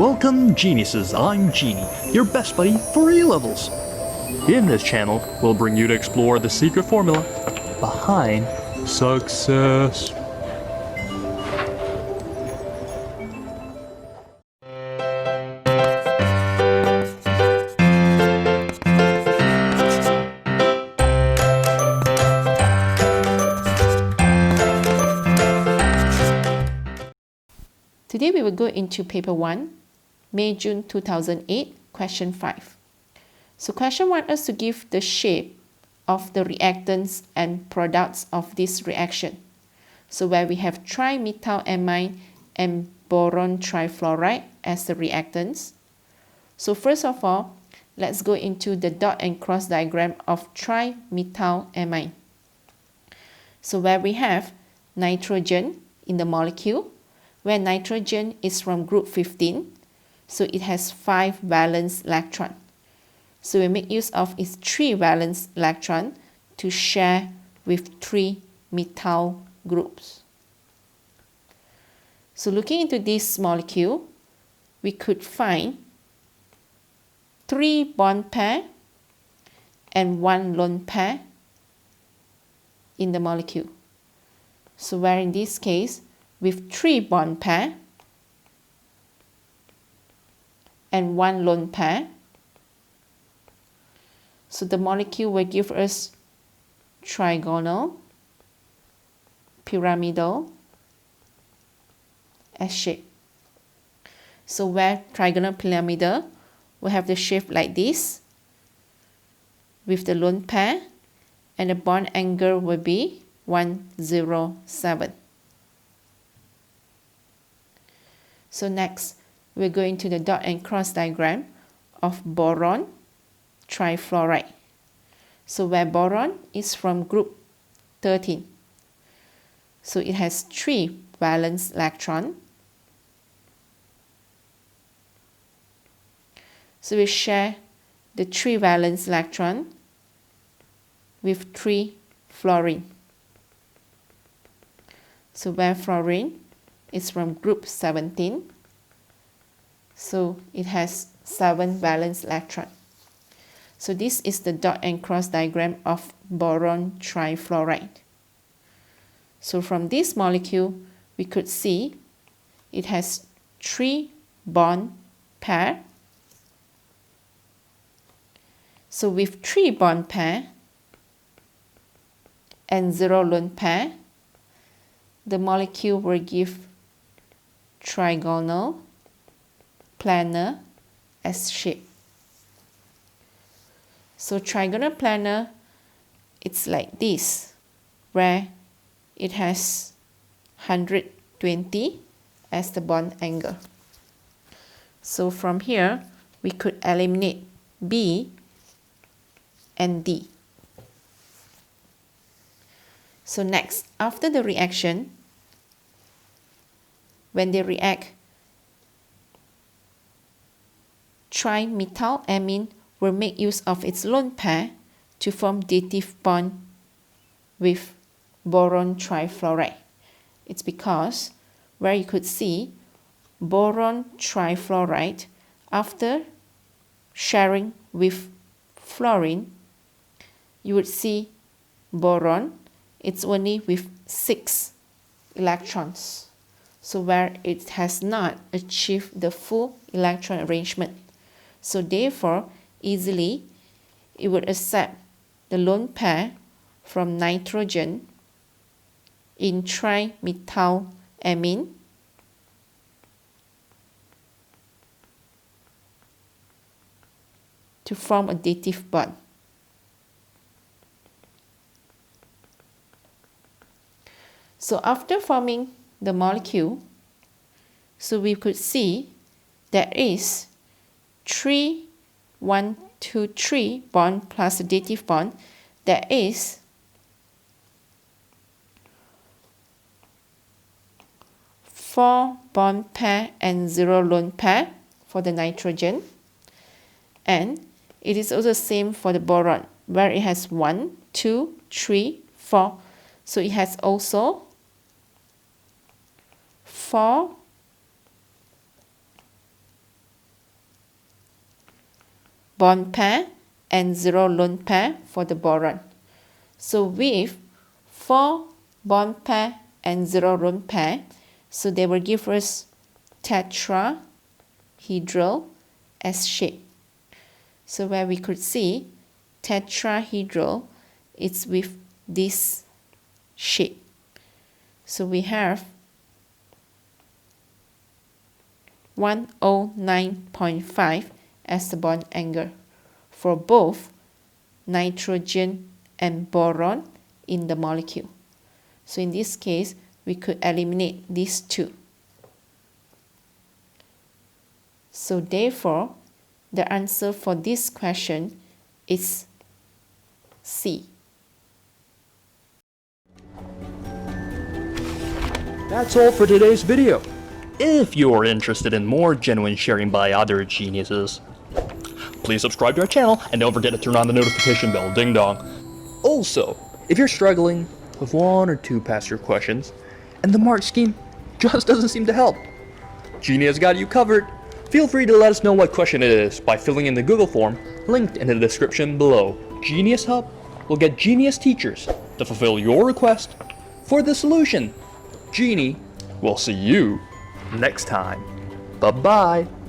Welcome geniuses, I'm Genie, your best buddy for A-levels. In this channel, we'll bring you to explore the secret formula behind success. Today we will go into paper 1, May-June 2008, question 5. So question 1 wants us to give the shape of the reactants and products of this reaction. So where we have trimethylamine and boron trifluoride as the reactants. So first of all, let's go into the dot and cross diagram of trimethylamine. So where we have nitrogen in the molecule, where nitrogen is from group 15, so it has 5 valence electron. So we make use of its 3 valence electron to share with 3 methyl groups. So looking into this molecule, we could find 3 bond pair and 1 lone pair in the molecule. So where in this case, with 3 bond pair and 1 lone pair. So the molecule will give us trigonal, pyramidal as shape. So where trigonal pyramidal will have the shape like this with the lone pair, and the bond angle will be 107. So next, we're going to the dot and cross diagram of boron trifluoride. So where boron is from group 13. So it has 3 valence electron. So we share the 3 valence electron with 3 fluorine. So where fluorine is from group 17, so it has 7 valence electron. So this is the dot and cross diagram of boron trifluoride. So from this molecule, we could see it has 3 bond pair. So with 3 bond pair and 0 lone pair, the molecule will give trigonal planar as shape. So trigonal planar, it's like this, where it has 120 as the bond angle. So from here, we could eliminate B and D. So next, after the reaction, when they react, trimethylamine will make use of its lone pair to form dative bond with boron trifluoride. It's because where you could see boron trifluoride, after sharing with fluorine, you would see boron, it's only with 6 electrons. So where it has not achieved the full electron arrangement. So therefore, easily, it would accept the lone pair from nitrogen in trimethylamine to form a dative bond. So after forming the molecule, so we could see there is 3, 1, 2, 3 bond plus a dative bond. There is 4 bond pair and 0 lone pair for the nitrogen. And it is also the same for the boron, where it has 1, 2, 3, 4. So it has also 4 bond pair and 0 lone pair for the boron. So with 4 bond pair and 0 lone pair, so they will give us tetrahedral as shape. So where we could see tetrahedral, it's with this shape. So we have 109.5 as the bond angle for both nitrogen and boron in the molecule. So in this case, we could eliminate these two. So therefore, the answer for this question is C. That's all for today's video. If you're interested in more genuine sharing by other geniuses, please subscribe to our channel and don't forget to turn on the notification bell, ding dong. Also, if you're struggling with 1 or 2 past year questions and the mark scheme just doesn't seem to help, Genie has got you covered. Feel free to let us know what question it is by filling in the Google form linked in the description below. GenieUs Hub will get genius teachers to fulfill your request for the solution. Genie will see you next time. Bye-bye.